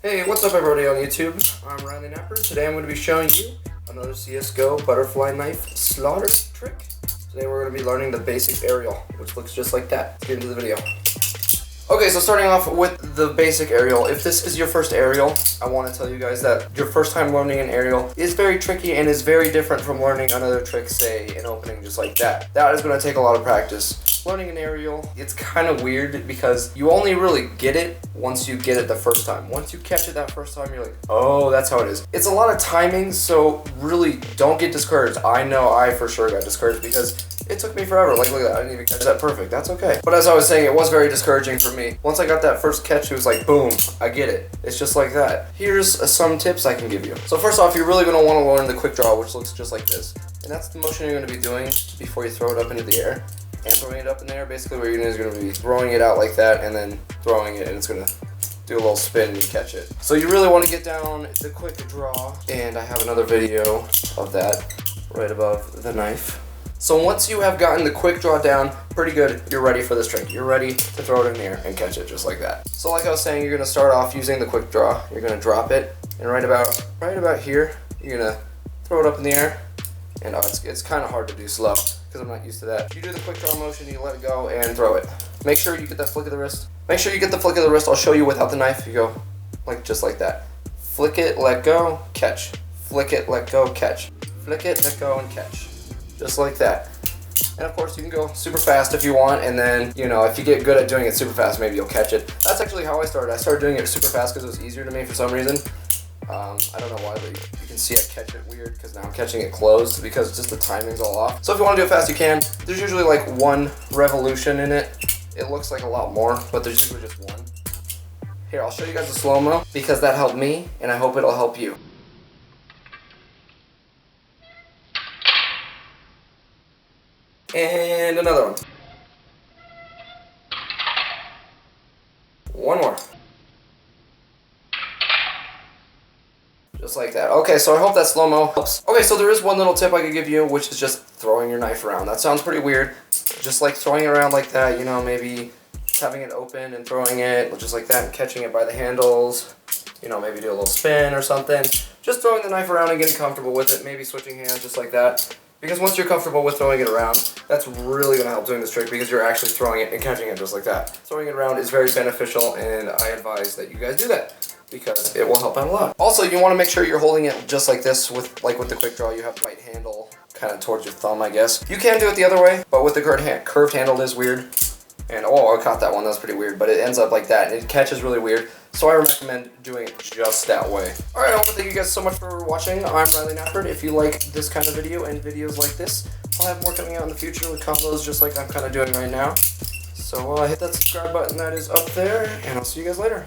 Hey, what's up everybody on YouTube? I'm Riley Napper. Today I'm going to be showing you another CSGO butterfly knife slaughter trick. Today we're going to be learning the basic aerial, which looks just like that. Let's get into the video. Okay, so starting off with the basic aerial. If this is your first aerial, I want to tell you guys that your first time learning an aerial is very tricky and is very different from learning another trick, say an opening just like that. That is going to take a lot of practice. Learning an aerial, it's kind of weird because you only really get it once you get it the first time. Once you catch it that first time, you're like, oh, that's how it is. It's a lot of timing, so really don't get discouraged. I know I for sure got discouraged because it took me forever. Like, look at that, I didn't even catch that perfect. That's okay. But as I was saying, it was very discouraging for me. Once I got that first catch, it was like, boom, I get it. It's just like that. Here's some tips I can give you. So first off, you're really going to want to learn the quick draw, which looks just like this. And that's the motion you're going to be doing before you throw it up into the air. And throwing it up in there, basically what you're doing is going to be throwing it out like that and then throwing it, and it's going to do a little spin and you catch it. So you really want to get down the quick draw, and I have another video of that right above the knife. So once you have gotten the quick draw down pretty good, you're ready for this trick. You're ready to throw it in the air and catch it just like that. So like I was saying, you're going to start off using the quick draw. You're going to drop it, and right about here, you're going to throw it up in the air. And it's kind of hard to do slow because I'm not used to that. You do the quick draw motion, you let it go and throw it. Make sure you get that flick of the wrist. Make sure you get the flick of the wrist. I'll show you without the knife. You go just like that. Flick it, let go, catch. Flick it, let go, catch. Flick it, let go, and catch. Just like that. And of course you can go super fast if you want, and then, you know, if you get good at doing it super fast, maybe you'll catch it. That's actually how I started. I started doing it super fast because it was easier to me for some reason. I don't know why, but you can see I catch it weird because now I'm catching it closed because just the timing's all off. So if you want to do it fast, you can. There's usually like one revolution in it. It looks like a lot more, but there's usually just one. Here, I'll show you guys the slow-mo because that helped me, and I hope it'll help you. And another one. One more. Just like that. Okay, so I hope that slow-mo helps. Okay, so there is one little tip I could give you, which is just throwing your knife around. That sounds pretty weird. Just like throwing it around like that, you know, maybe having it open and throwing it just like that and catching it by the handles. You know, maybe do a little spin or something. Just throwing the knife around and getting comfortable with it. Maybe switching hands just like that. Because once you're comfortable with throwing it around, that's really going to help doing this trick because you're actually throwing it and catching it just like that. Throwing it around is very beneficial, and I advise that you guys do that because it will help out a lot. Also, you want to make sure you're holding it just like this, with the quick draw. You have the right handle kind of towards your thumb, I guess. You can do it the other way, but with the curved handle, it is weird. And oh, I caught that one. That was pretty weird, but it ends up like that, and it catches really weird. So I recommend doing it just that way. Alright, I want to thank you guys so much for watching. I'm Riley Napper. If you like this kind of video and videos like this, I'll have more coming out in the future with combos just like I'm kind of doing right now. So hit that subscribe button that is up there, and I'll see you guys later.